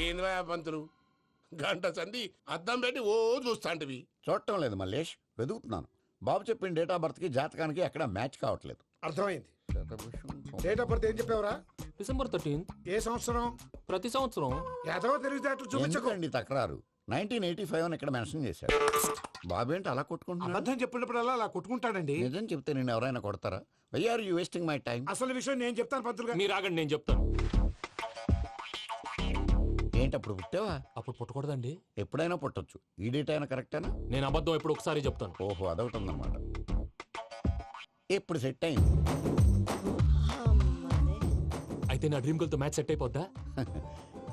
ఏంద్రా పంతులు గంట సంధి అద్దం పెట్టి ఓ చూస్తాంటివి. చూడటం లేదు మల్లేష్, వెతుకుతున్నాను. బాబు చెప్పిన డేట్ ఆఫ్ బర్త్ కి జాతకానికి ఎక్కడ మ్యాచ్ కావట్లేదు. అర్థమైంది. డేట్ ఆఫ్ బర్త్ ఏం చెప్పావురా? December 13th. ఏ సంవత్సరం? ప్రతి సంవత్సరం. ఎదవ తెలివితేటలు చూపించకు. ఎందుకండి తక్రారు? 1985 అని ఇక్కడ మెన్షన్ చేశాడు. బాబు ఏంటి అలా కొట్టుకుంటున్నాడు? అబద్ధం చెప్పినప్పుడల్లా అలా కొట్టుకుంటాడండి. నిజం చెప్తే నేను ఎవరైనా కొడతారా? Why are you wasting my time? అసలు విషయం నేను చెప్తాను పంతులు గారు. మీరు ఆగండి, నేను చెప్తాను. ఏంటి అప్పుడు పుట్టావా? అప్పుడు పుట్టకూడదండి. ఎప్పుడైనా పుట్టొచ్చు. ఈ డేట్ అయినా కరెక్టేనా? నేను అబద్ధం ఎప్పుడు ఒకసారి చెప్తాను. ఓహో, అదొకటి ఉందన్నమాట. ఇప్పుడు సెట్ అయింది. అయితే నా డ్రీమ్ గర్ల్ తో మ్యాచ్ సెట్ అయిపోద్దా?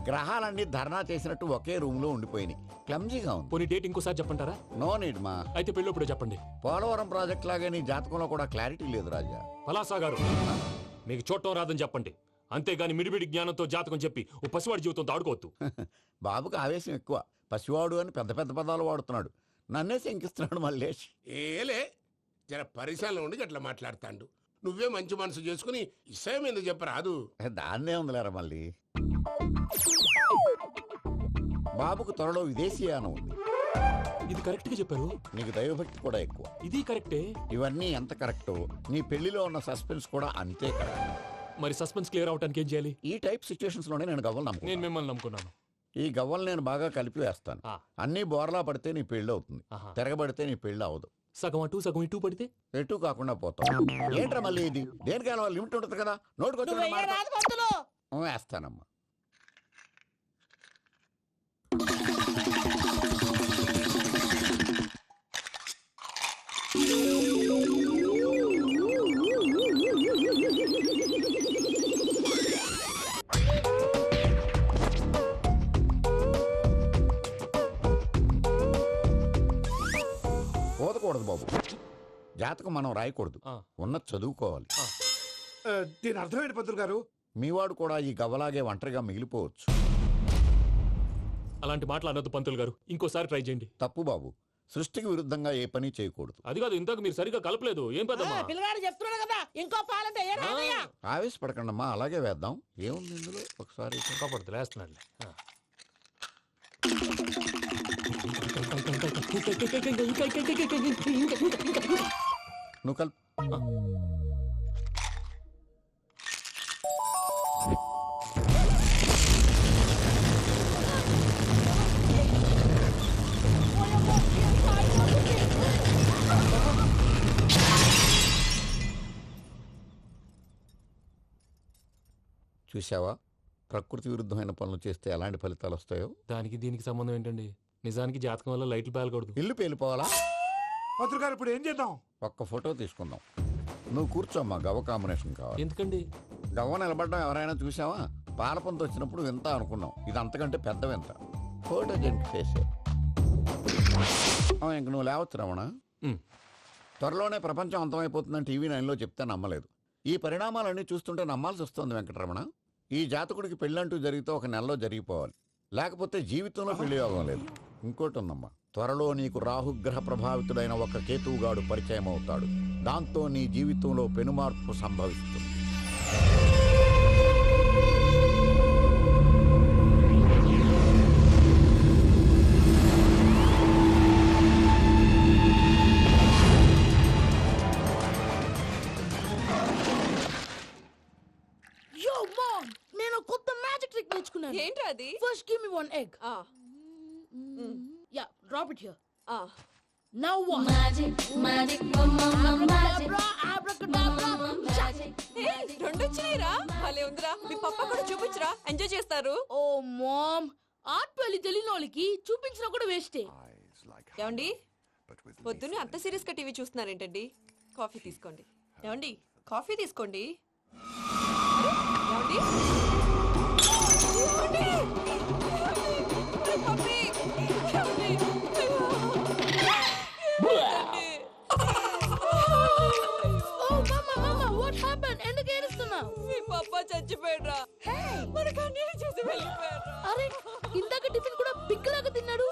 గ్రహాలన్నీ ధర్నా చేసినట్టు ఒకే రూమ్ లో ఉండిపోయినాయి. క్లమ్జీగా ఉంది. పోనీ డేట్ ఇంకోసారి చెప్పంటారా? నో నీడ్ మా. అయితే పెళ్ళప్పుడు చెప్పండి. పోలవరం ప్రాజెక్ట్ లాగే నీ జాతకంలో కూడా క్లారిటీ లేదు రాజా. పలాసా గారు, మీకు చూడటం రాదని చెప్పండి. అంతేగాని మిడిమిడి జ్ఞానంతో జాతకం చెప్పి ఓ పసివాడి జీవితంతో ఆడుకోవద్దు. బాబుకి ఆవేశం ఎక్కువ. పసివాడు అని పెద్ద పెద్ద పదాలు వాడుతున్నాడు. నన్నే శంకిస్తున్నాడు మల్లేష్. ఏలే జర పరిశీలన ఉండి అట్లా మాట్లాడతాండు. నువ్వే మంచి మనసు చేసుకుని ఇష్టం ఎందుకు చెప్పరాదు? దాన్నే ఉందిలేరా మళ్ళీ. బాబుకు త్వరలో విదేశీయానం ఉంది. ఇది కరెక్ట్ గా చెప్పారు. నీకు దైవభక్తి కూడా ఎక్కువ. ఇది కరెక్టే. ఇవన్నీ ఎంత కరెక్టో నీ పెళ్లిలో ఉన్న సస్పెన్స్ కూడా అంతే కరెక్ట్. మరి సస్పెన్స్ క్లియర్ అవడానికి ఏం చేయాలి? ఈ టైప్ సిచ్యువేషన్స్ లోనే నేను గవ్వలు నేను నమ్ముకున్నాను. మిమ్మల్ని నమ్ముకున్నాను. ఈ గవ్వలు నేను బాగా కలిపి వేస్తాను. ఆ. అన్ని బోర్లా పడితే నీ పెళ్లి అవుతుంది. ఆహా. తిరగబడితే నీ పెళ్లి అవదు. సగం అటు సగం ఇటు పడితే ఎటు కాకుండా పోతాం. ఏంట్రా మళ్ళీ ఇది? దేనికైనా లిమిట్ ఉంటుంది కదా. నోటుకొచ్చి వేస్తానమ్మా. పోదకూడదు బాబు. జాతకం మనం రాయకూడదు. ఉన్నది చదువుకోవాలి. దీని అర్థమైంది పంతులు గారు. మీవాడు కూడా ఈ గవ్వలాగే ఒంటరిగా మిగిలిపోవచ్చు. అలాంటి మాటలు అనొద్దు పంతులు గారు. ఇంకోసారి ట్రై చేయండి. తప్పు బాబు. సృష్టికి విరుద్ధంగా ఏ పని చేయకూడదు. అది కాదు, ఇంతకు మీరు సరిగా కలపలేదు. ఏం పెద్దమ్మా? పిల్లగాడు చెప్తున్నాడు కదా, ఇంకో పాలంటే ఆవేశపడకండమ్మా, అలాగే వేద్దాం. ఏముంది ఇందులో? ఒకసారి కాపాడుతు లేస్తున్నాడు. నువ్వు కల్. చూసావా, ప్రకృతి విరుద్ధమైన పనులు చేస్తే ఎలాంటి ఫలితాలు వస్తాయో. దానికి దీనికి సంబంధం ఏంటండి? నిజానికి జాతకం వల్ల లైట్లు పేలకూడదు. ఇల్లు పేలిపోవాలా? పంతులు గారు ఇప్పుడు ఏం చేద్దాం? ఒక్క ఫోటో తీసుకుందాం. నువ్వు కూర్చోమ్మా, గవ్వ కాంబినేషన్ కావాలి. ఎందుకండి? గవ్వ నిలబడ్డం ఎవరైనా చూసావా? పాలపంత వచ్చినప్పుడు వింత అనుకున్నాం. ఇది అంతకంటే పెద్ద వింత. ఫోటో జంక్ చేసే ఇంక నువ్వు లేవచ్చు రమణ. త్వరలోనే ప్రపంచం అంతమైపోతుందని టీవీ 9లో చెప్తే నమ్మలేదు. ఈ పరిణామాలన్నీ చూస్తుంటే నమ్మాల్సి వస్తుంది వెంకటరమణ. ఈ జాతకుడికి పెళ్ళంటూ జరిగితే ఒక నెలలో జరిగిపోవాలి. లేకపోతే జీవితంలో పెళ్లి యోగం లేదు. ఇంకోటి ఉందమ్మా, త్వరలో నీకు రాహుగ్రహ ప్రభావితుడైన ఒక కేతువుగాడు పరిచయం అవుతాడు. దాంతో నీ జీవితంలో పెనుమార్పు సంభవిస్తుంది. నేను కొత్త మ్యాజిక్ ట్రిక్ నేర్చుకున్నాను. ఏంట్రా అది? First give me one egg. Yeah, drop it here. Now what? Magic రెండు వచ్చినాయిరా. భలే ఉందిరా. మీ పప్ప కూడా చూపించరా, ఎంజాయ్ చేస్తారు. ఓ మామ్, ఆర్ట్ పెళ్లి తెలియని వాళ్ళకి చూపించినా కూడా వేస్టే. ఏమండి, పొద్దున్నే అంత సీరియస్ గా టీవీ చూస్తున్నారేంటండి? కాఫీ తీసుకోండి. ఏమండి, కాఫీ తీసుకోండి. ఏమండి? మీ పప్ప చచ్చిపోయాడ్రా. మనకు అన్యాయం చేసి వెళ్ళిపోయాడ్రా. అరే, ఇందాక టిఫిన్ కూడా బిగ్గలాగా తిన్నాడు.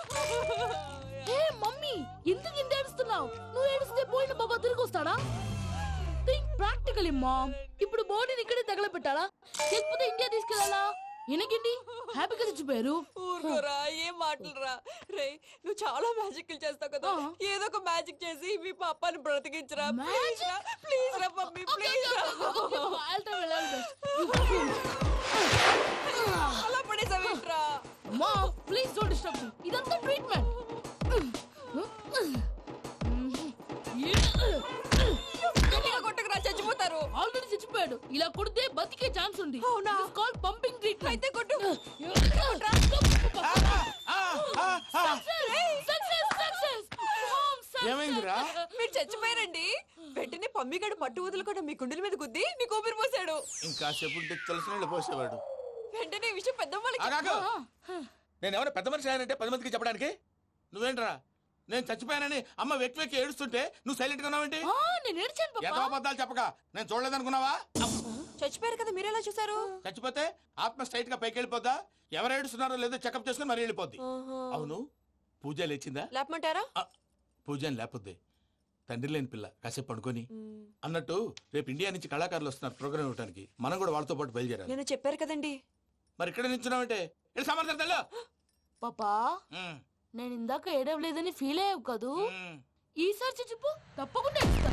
హే మమ్మీ, ఎందుకు ఇంత ఏడుస్తున్నావు? నువ్వు ఏడిస్తే పోయిన బాబా తిరిగి వస్తాడా? Think practically mom. ఇప్పుడు బాడీని ఇక్కడే తగలబెట్టాలా, లేకపోతే ఇండియా తీసుకెళ్లాలా? ఈయనకేంటి హ్యాపీగా చచ్చిపోయారు. ఊరుకోరా, ఏం మాటలురా. రే, నువ్వు చాలా మ్యాజిక్లు చేస్తావు కదా, ఏదో ఒక మ్యాజిక్ చేసి మీ పాపాని బ్రతికించరా. ప్లీజ్ రా, ప్లీజ్ రా మమ్మీ, ప్లీజ్ రా. అలా పడేసావేంట్రా? అమ్మా ప్లీజ్ డోంట్ డిస్టర్బ్ మీ. ఇదంతా ట్రీట్మెంట్. కొట్టకరా, చచ్చిపోతారు. ఆల్రెడీ చచ్చిపోయాడు. ఇలా కొడితే బతికే ఛాన్స్ ఉంది. అవునా? Call pumping treatment. అయితే కొట్టు. ఏమైందిరా? మీరు చచ్చిపోయారండి. వెంటనే పమ్మిగాడు మట్టు వదులుకుండా మీ గుండెల మీద గుద్ది మీకు ఊపిరి పోసాడు. ఇంకా సేపు తెలిసిన పోసేవాడు. వెంటనే ఈ విషయం పెద్దవాళ్ళకి ఆగాగు. నేను ఎవరైనా పెద్ద మనిషి అయ్యానంటే 10 మందికి చెప్పడానికి? నువ్వేంట్రా నేను చచ్చిపోయానని అమ్మ వెక్కి వెక్కి ఏడుస్తుంటే నువ్వు సైలెంట్ గా ఉన్నావేంటి? నేను ఏడ్చాను పాపా. ఎంతో అబద్ధాలు చెప్పక నేను చూడలేదనుకున్నావా? చచ్చిపోయారు కదా, మీరెలా చూసారు? చచ్చిపోతే ఆత్మ స్ట్రైట్ గా పైకి వెళ్ళిపోద్దా? ఎవరు ఏడుస్తున్నారో లేదో చెకప్ చేసుకుని మరీ వెళ్ళిపోద్ది. అవును, పూజ లేచిందా? లేపమంటారా? పూజ అని లేకపోద్ది. తండ్రి లేని పిల్ల కాసేపు పడుకొని. అన్నట్టు రేపు ఇండియా నుంచి కళాకారులు వస్తున్నారు ప్రోగ్రామ్ ఇవ్వడానికి. మనం కూడా వాళ్ళతో పాటు బయలుదేరాలి. నేను చెప్పారు కదండి. మరి ఇక్కడ నిల్చున్నావంటే సమాధానం. పాపా నేను ఇందాక ఏడవలేదని ఫీల్ అయ్యావు కదూ. ఈసారి చచ్చిపో, తప్పకుండా ఏడుస్తా.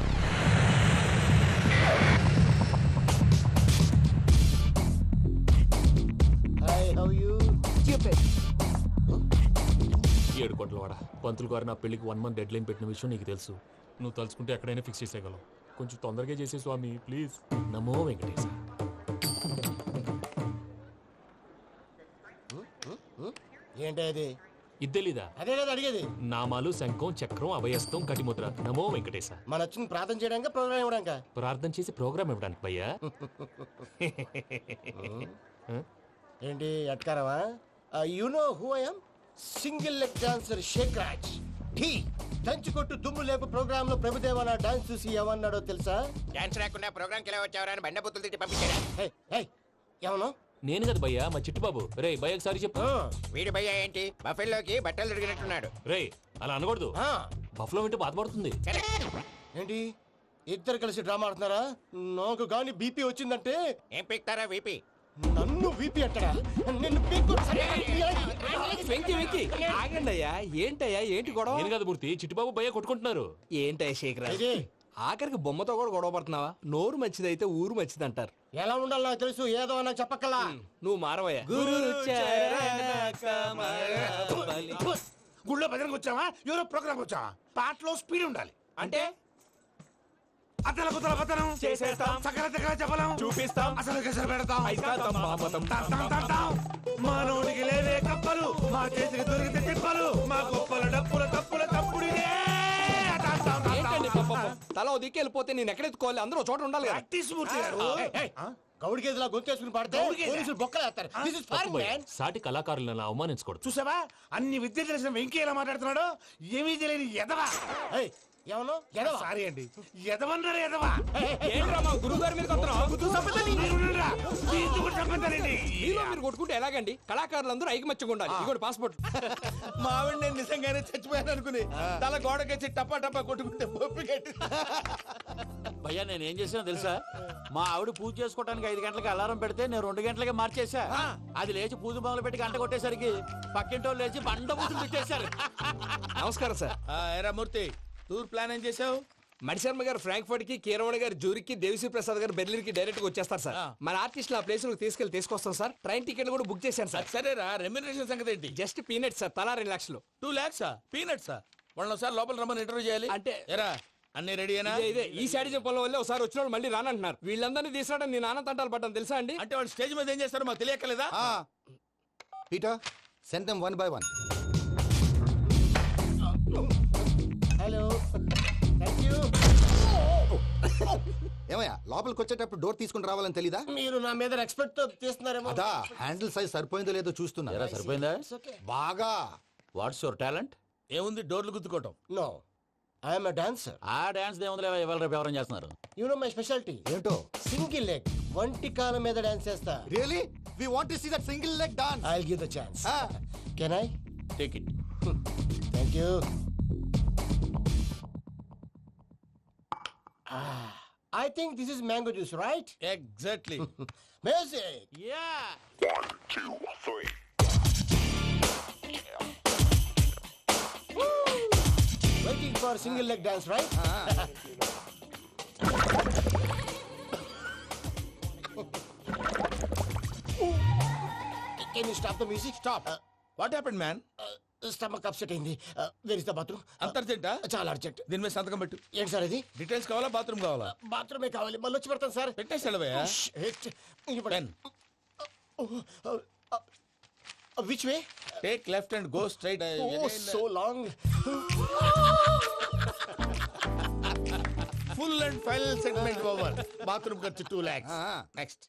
ఏడు కోట్ల వాడ పంతులు గారు నా పెళ్లికి 1 month డెడ్ లైన్ పెట్టిన విషయం నీకు తెలుసు. నువ్వు తలుచుకుంటే ఎక్కడైనా ఫిక్స్ చేసేయగలవు. కొంచెం తొందరగా చేసే స్వామి ప్లీజ్. నమో వెంకటేశ. ఏంటి అది? ఇద్దెలీదా? అదే కదా అడిగేది. నామాలు శంఖం చక్రం అభయస్తం కటిముద్ర. నమో వెంకటేశ. మన వచ్చింది ప్రార్థన చేయడానికి, ప్రోగ్రామ్ ఇవ్వడానికా? ప్రార్థన చేసి ప్రోగ్రామ్ ఇవ్వడానికి భయ్యా. ఏంటి అట్కారవా? You know who I am? Single leg dancer Sheikh Raj. ఢీ దంచి కొట్టు దుమ్ము లేపు ప్రోగ్రామ్ లో ప్రభుదేవ నా డాన్స్ చూసి ఏమన్నాడో తెలుసా? డాన్స్ రాకుండా ప్రోగ్రామ్ కి ఎలా వచ్చావరా అని బండ బుద్ధులు తిట్టి పంపించారా? ఏమను? నేను కదా భయ్యా, మా చిట్టుబాబు. రే భయ్య ఒకసారి చెప్పు. వీడి భయ్య ఏంటి బఫెల్లోకి బట్టలు తిరిగినట్టున్నాడు. రే అలా అనకూడదు. బఫ్లో వింటే బాధపడుతుంది. ఏంటి ఇద్దరు కలిసి డ్రామా ఆడుతున్నారా? నాకు గాని బీపీ వచ్చిందంటే ఏం పీక్తారా వీపీ? నన్ను బీపీ అంటారా? నిన్ను వెంకి వెంకి ఆగండి అయ్యా. ఏంటయ్యా, ఏంటి గొడవ? నేను కదా మూర్తి, చిట్టుబాబు భయ్య కొట్టుకుంటున్నారు. ఏంటయ్యా శేఖరా, ఆఖరికి బొమ్మతో కూడా గొడవ పడుతున్నావా? నోరు మంచిదైతే ఊరు మంచిది అంటారు. ఎలా ఉండాలి నాకు తెలుసు, ఏదో నాకు చెప్పక్కలా. నువ్వు మారవయ్యా. గుళ్ళో భజనకు వచ్చావా? ఎవరో ప్రోగ్రామ్ వచ్చావా? పాటలో స్పీడ్ ఉండాలి. అంటే అతల కుతల పతనం చేసేస్తాం, సకల దగ్గర చెప్పలేం, చూపిస్తాం, అసలు గసలు పెడతాం. అయితాం, మాపతం. మానవుడికి లేవే కప్పలు, మా చేతికి దొరికితే తిప్పలు, మా గొప్పల డప్పుల తప్పుల తప్పుడిదే. ఏంటండి పాపం? తల ఓ దిక్కు వెళ్ళిపోతే నేను ఎక్కడెత్తుకోవాలి? అందరూ చోట ఉండాలి కదా. మూర్తి గారు గౌడికేదిలా గొంతేసుకుని పాడితే పోలీసులు బొక్కలేస్తారు. This is foreign, man. సాటి కళాకారులను అవమానించకూడదు. చూసావా అన్ని విద్య తెలిసిన వెంకీ ఎలా మాట్లాడుతున్నాడు? ఏమీ తెలియని ఎదవా. ఏమను? ఎదవా? సారీ అండి, ఎదవన్నారు ఎదవా. ఏంట్రా మా గురువు గారి మీద మీలో మీరు కొట్టుకుంటే ఎలాగండి? కళాకారులందరూ ఐకమత్యంగా ఉండాలి. ఇదిగోటి పాస్పోర్ట్. మావిడ నేను నిజంగానే చచ్చిపోయాను అనుకుని తల గోడకొచ్చి టపా టపా కొట్టుకుంటే బొప్పిగట్టి. భయ్యా నేను ఏం చేసినా తెలుసా? మా ఆవిడ పూజ చేసుకోవడానికి 5 గంటలకి అలారం పెడితే నేను 2 గంటలకి మార్చేసా. అది లేచి పూజ మొదలు పెట్టి గంట కొట్టేసరికి పక్కింటోళ్ళు లేచి బండ పూజలు పెట్టేశారు. నమస్కారం సార్. ఎరా మూర్తి, టూర్ ప్లాన్ ఏం చేసావు? మణిశర్మ గారు ఫ్రాంక్ఫర్ట్ కి, కీరవాణి గారు జూరికి, దేవిశ్రీ ప్రసాద్ గారు బెర్లిన్ కి డైరెక్ట్ గా వచ్చేస్తారు సార్. మన ఆర్టిస్ట్ ఆ ప్లేస్ తీసుకొస్తాం సార్. ట్రైన్ టికెట్ కూడా బుక్ చేశాను సార్. సరేరా, రెమ్యూనరేషన్ సంగతి ఏంటి? జస్ట్ పీనట్ సార్, తలా 2 లక్షలు. 2 lakhs పీనట్సా? వాళ్ళని ఒకసారి లోపల రమ్మని ఇంటర్వ్యూ చేయాలి. అంటే ఎరా అన్ని రెడీనా? ఇదే ఈ శాడిజం పొలం వల్ల ఒకసారి వచ్చిన వాళ్ళు మళ్ళీ రానంటున్నారు. వీళ్ళందరినీ తీసుకురావడం నేను నాన్న తంటాలు పడ్డాను తెలుసా అండి? అంటే వాళ్ళు స్టేజ్ మీద ఏం చేస్తారో మాకు తెలియక్కలేదా? Peter, send them one by one. Hello, thank you. ఏమయ్యా, లోపలికి వచ్చేటప్పుడు డోర్ తీసుకుని రావాలని తెలీదా? మీరు నా మీద ఎక్స్పెక్ట్ తో తీస్తున్నారేమో. అదా హ్యాండిల్ సైజ్ సరిపోయిందో లేదో చూస్తున్నా. ఎరా సరిపోయిందా? బాగా. What's your talent? ఏముంది, డోర్లు గుద్దుకోవటం. No, I'm dancer. ఆ డాన్స్ దేవుందిలే, ఇవాళ రేపు ఎవరైనా చేస్తున్నారు. యు నో మై స్పెషాలిటీ ఏంటో? సింగిల్ లెగ్, వంటి కాలం మీద డాన్స్ చేస్తా. Really? We want to see that single leg dance. I will give the chance. Can I? Take it. Thank you. I think this is mango juice, right? Exactly Music. Yeah Waiting for single leg dance, right? Can you stop the music? Stop. What happened man Stomach upset అయింది. Where is the bathroom? అంత అర్జెంటా చాలా urgent. దీని మీద సంతకం పెట్టు ఏంటి sir ఇది? Details కావాలా బాత్రూమ్ కావాలా బాత్రూమే కావాలి. మళ్ళీ వచ్చి పెడతాను సార్. పెట్టేసి వెళ్ళవయ్యా pen Which way? Take left and go straight Oh, so long. Full and final segment over bathroom ఖర్చు 2 lakhs నెక్స్ట్